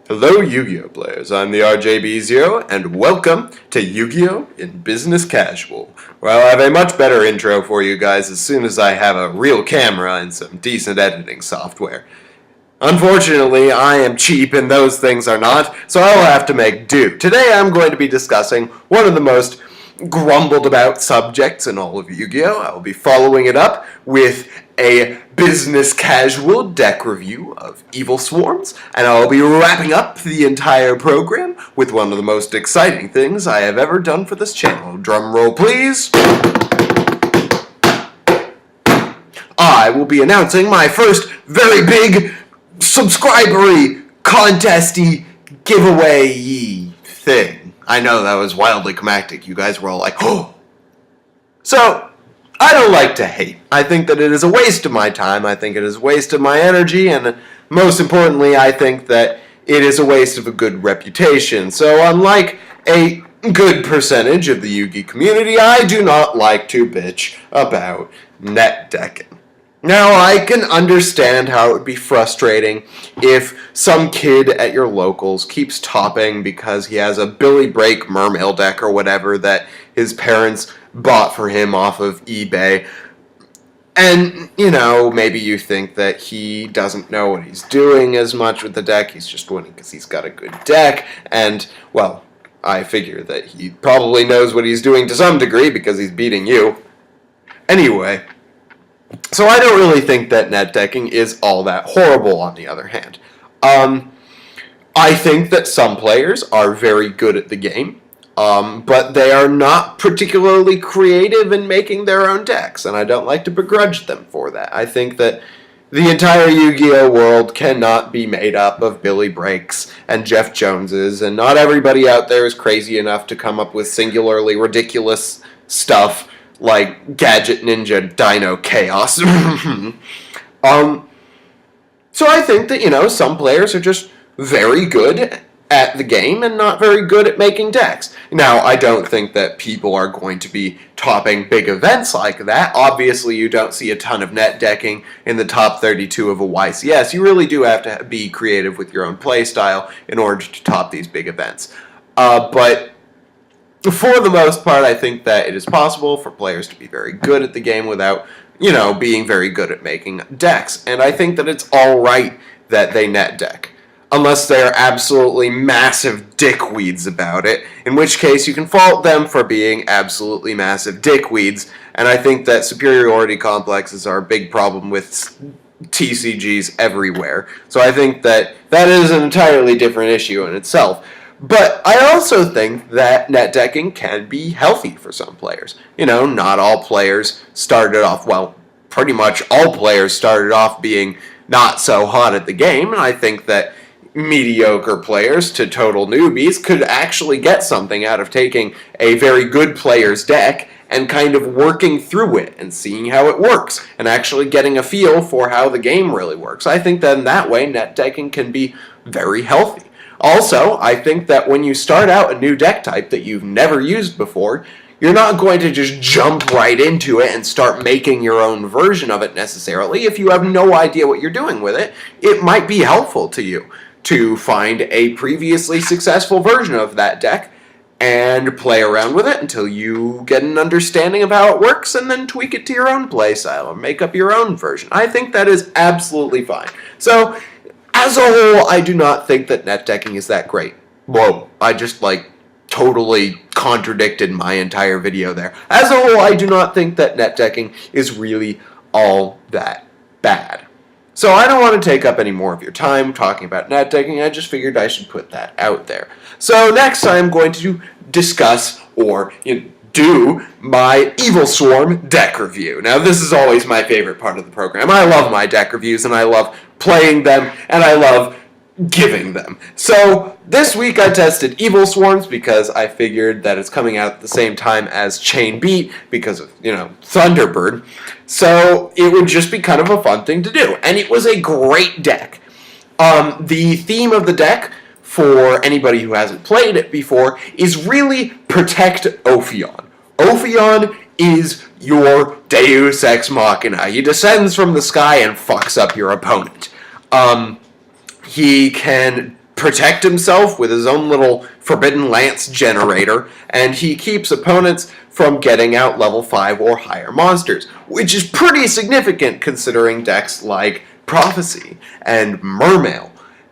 Hello Yu-Gi-Oh players, I'm the RJB0 and welcome to Yu-Gi-Oh! In Business Casual, where I'll have a much better intro for you guys as soon as I have a real camera and some decent editing software. Unfortunately, I am cheap and those things are not, so I'll have to make do. Today I'm going to be discussing one of the most grumbled about subjects in all of Yu-Gi-Oh! I will be following it up with a business casual deck review of Evilswarms, and I'll be wrapping up the entire program with one of the most exciting things I have ever done for this channel. Drum roll please. I will be announcing my first very big subscribery contesty giveaway thing. I know that was wildly climactic. You guys were all like, oh. So, I don't like to hate. I think that it is a waste of my time. I think it is a waste of my energy. And most importantly, I think that it is a waste of a good reputation. So, unlike a good percentage of the Yugi community, I do not like to bitch about Netdecking. Now, I can understand how it would be frustrating if some kid at your locals keeps topping because he has a Billy Break Mermail deck or whatever that his parents bought for him off of eBay. And, you know, maybe you think that he doesn't know what he's doing as much with the deck. He's just winning because he's got a good deck. And, well, I figure that he probably knows what he's doing to some degree because he's beating you. Anyway. So I don't really think that Netdecking is all that horrible, on the other hand. I think that some players are very good at the game, but they are not particularly creative in making their own decks, and I don't like to begrudge them for that. I think that the entire Yu-Gi-Oh! World cannot be made up of Billy Breaks and Jeff Joneses, and not everybody out there is crazy enough to come up with singularly ridiculous stuff like Gadget Ninja Dino Chaos. So I think that, you know, some players are just very good at the game and not very good at making decks. Now, I don't think that people are going to be topping big events like that. Obviously, you don't see a ton of Netdecking in the top 32 of a YCS. You really do have to be creative with your own playstyle in order to top these big events. But for the most part, I think that it is possible for players to be very good at the game without, you know, being very good at making decks. And I think that it's alright that they net deck. Unless they're absolutely massive dickweeds about it, in which case you can fault them for being absolutely massive dickweeds. And I think that superiority complexes are a big problem with TCGs everywhere. So I think that that is an entirely different issue in itself. But I also think that Netdecking can be healthy for some players. You know, not all players started off, well, pretty much all players started off being not so hot at the game, and I think that mediocre players to total newbies could actually get something out of taking a very good player's deck and kind of working through it and seeing how it works and actually getting a feel for how the game really works. I think that in that way, Netdecking can be very healthy. Also, I think that when you start out a new deck type that you've never used before, you're not going to just jump right into it and start making your own version of it necessarily. If you have no idea what you're doing with it, it might be helpful to you to find a previously successful version of that deck and play around with it until you get an understanding of how it works and then tweak it to your own playstyle or make up your own version. I think that is absolutely fine. So, as a whole, I do not think that Netdecking is that great. Whoa, I just, totally contradicted my entire video there. As a whole, I do not think that Netdecking is really all that bad. So I don't want to take up any more of your time talking about Netdecking. I just figured I should put that out there. So next I'm going to discuss or do my Evilswarm deck review. Now this is always my favorite part of the program. I love my deck reviews and I love playing them and I love giving them. So this week I tested Evilswarms because I figured that it's coming out at the same time as Chain Beat because of, Thunderbird. So it would just be kind of a fun thing to do. And it was a great deck. The theme of the deck, for anybody who hasn't played it before, is really protect Ophion. Ophion is your Deus Ex Machina. He descends from the sky and fucks up your opponent. He can protect himself with his own little Forbidden Lance generator, and he keeps opponents from getting out level 5 or higher monsters, which is pretty significant considering decks like Prophecy and Mermail,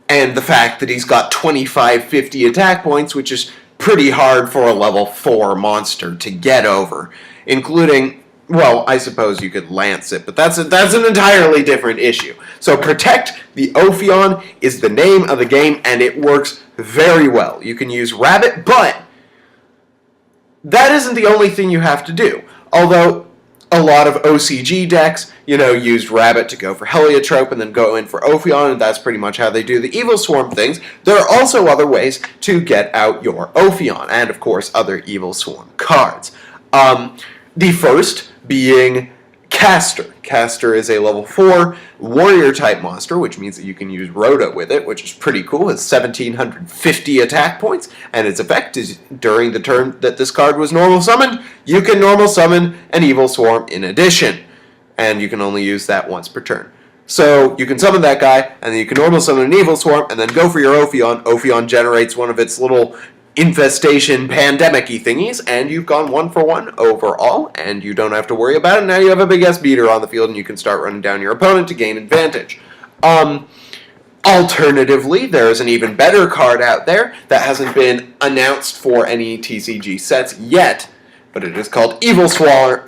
and the fact that he's got 25-50 attack points, which is pretty hard for a level 4 monster to get over, including, well, I suppose you could lance it, but that's an entirely different issue. So Protect the Ophion is the name of the game, and it works very well. You can use Rabbit, but that isn't the only thing you have to do. Although a lot of OCG decks, used Rabbit to go for Heliotrope and then go in for Ophion, and that's pretty much how they do the Evilswarm things. There are also other ways to get out your Ophion, and of course other Evilswarm cards. The first being Castor. Castor is a level 4 warrior-type monster, which means that you can use Rhoda with it, which is pretty cool. It's 1,750 attack points, and its effect is during the turn that this card was normal summoned, you can normal summon an Evilswarm in addition, and you can only use that once per turn. So you can summon that guy, and then you can normal summon an Evilswarm, and then go for your Ophion. Ophion generates one of its little Infestation Pandemic-y thingies, and you've gone 1-for-1 overall, and you don't have to worry about it. Now you have a big-ass beater on the field, and you can start running down your opponent to gain advantage. Alternatively, there is an even better card out there that hasn't been announced for any TCG sets yet, but it is called Evilswarm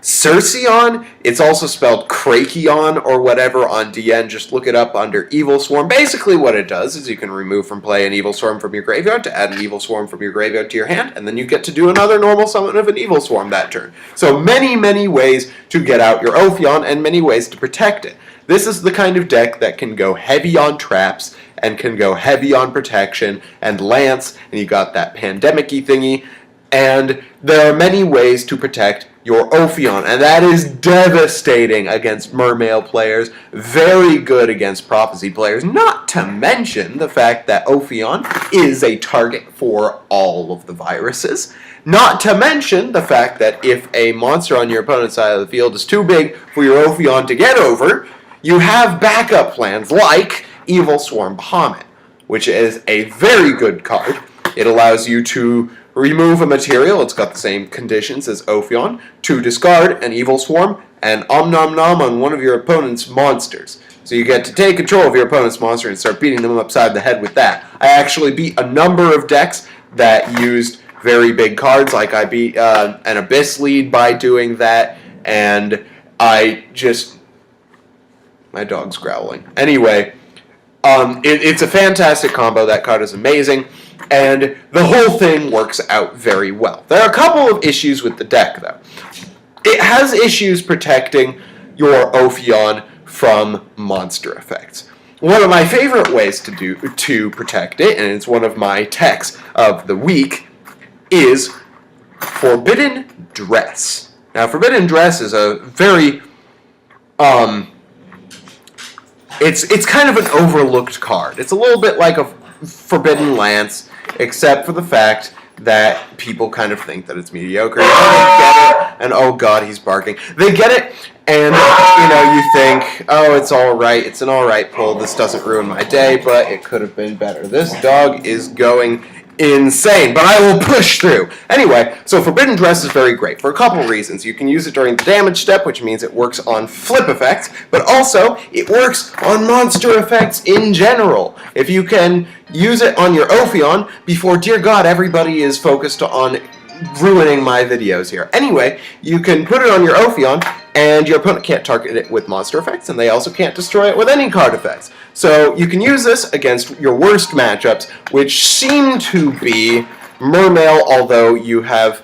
Cercion. It's also spelled Kerykyon or whatever on DN. Just look it up under Evilswarm. Basically what it does is you can remove from play an Evilswarm from your graveyard to add an Evilswarm from your graveyard to your hand, and then you get to do another normal summon of an Evilswarm that turn. So many ways to get out your Ophion and many ways to protect it. This is the kind of deck that can go heavy on traps and can go heavy on protection and lance, and you got that pandemic-y thingy, and there are many ways to protect your Ophion, and that is devastating against Mermail players, very good against Prophecy players, not to mention the fact that Ophion is a target for all of the viruses, not to mention the fact that if a monster on your opponent's side of the field is too big for your Ophion to get over, you have backup plans like Evilswarm Bahamut, which is a very good card. It allows you to remove a material, it's got the same conditions as Ophion, to discard an Evilswarm and Nom on one of your opponent's monsters. So you get to take control of your opponent's monster and start beating them upside the head with that. I actually beat a number of decks that used very big cards, like I beat an Abyss lead by doing that, and my dog's growling. Anyway, it's a fantastic combo. That card is amazing, and the whole thing works out very well. There are a couple of issues with the deck, though. It has issues protecting your Ophion from monster effects. One of my favorite ways to protect it, and it's one of my techs of the week, is Forbidden Dress. Now, Forbidden Dress is a very It's kind of an overlooked card. It's a little bit like a Forbidden Lance, except for the fact that people kind of think that it's mediocre. And they get it, and oh god, he's barking. They get it, and you think, oh, it's alright, it's an alright pull, this doesn't ruin my day, but it could have been better. This dog is going insane, but I will push through. Anyway, so Forbidden Dress is very great for a couple reasons. You can use it during the damage step, which means it works on flip effects, but also it works on monster effects in general. If you can use it on your Ophion before, dear God, everybody is focused on ruining my videos here. Anyway, you can put it on your Ophion, and your opponent can't target it with monster effects, and they also can't destroy it with any card effects. So you can use this against your worst matchups, which seem to be Mermail, although you have,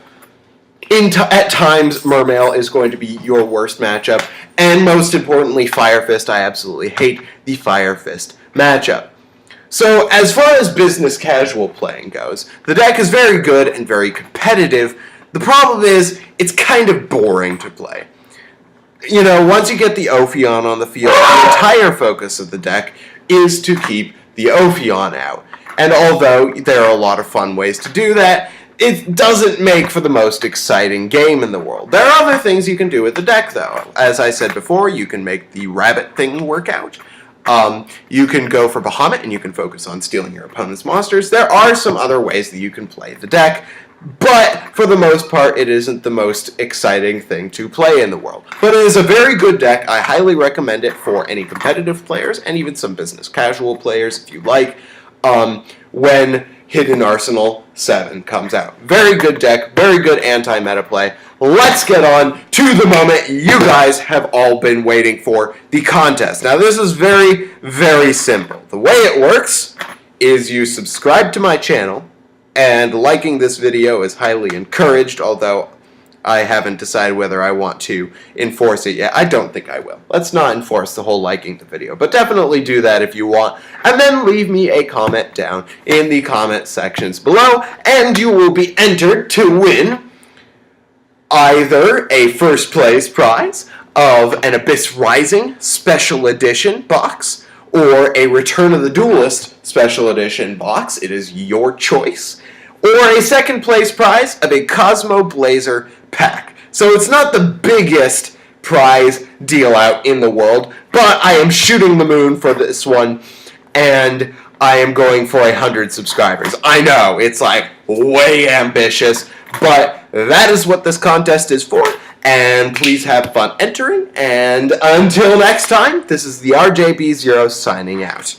at times, Mermail is going to be your worst matchup, and most importantly, Fire Fist. I absolutely hate the Fire Fist matchup. So as far as business casual playing goes, the deck is very good and very competitive. The problem is, it's kind of boring to play. Once you get the Ophion on the field, the entire focus of the deck is to keep the Ophion out. And although there are a lot of fun ways to do that, it doesn't make for the most exciting game in the world. There are other things you can do with the deck, though. As I said before, you can make the rabbit thing work out. You can go for Bahamut, and you can focus on stealing your opponent's monsters. There are some other ways that you can play the deck, but for the most part, it isn't the most exciting thing to play in the world. But it is a very good deck. I highly recommend it for any competitive players, and even some business casual players, if you like, when Hidden Arsenal 7 comes out. Very good deck, very good anti-meta play. Let's get on to the moment you guys have all been waiting for, the contest. Now this is very, very simple. The way it works is you subscribe to my channel, and liking this video is highly encouraged, although I haven't decided whether I want to enforce it yet. I don't think I will. Let's not enforce the whole liking the video, but definitely do that if you want. And then leave me a comment down in the comment sections below, and you will be entered to win either a first place prize of an Abyss Rising Special Edition box or a Return of the Duelist Special Edition box. It is your choice. Or a second place prize of a Cosmo Blazer pack. So it's not the biggest prize deal out in the world, but I am shooting the moon for this one, and I am going for 100 subscribers. I know, it's like way ambitious, but that is what this contest is for, and please have fun entering, and until next time, this is the RJB0 signing out.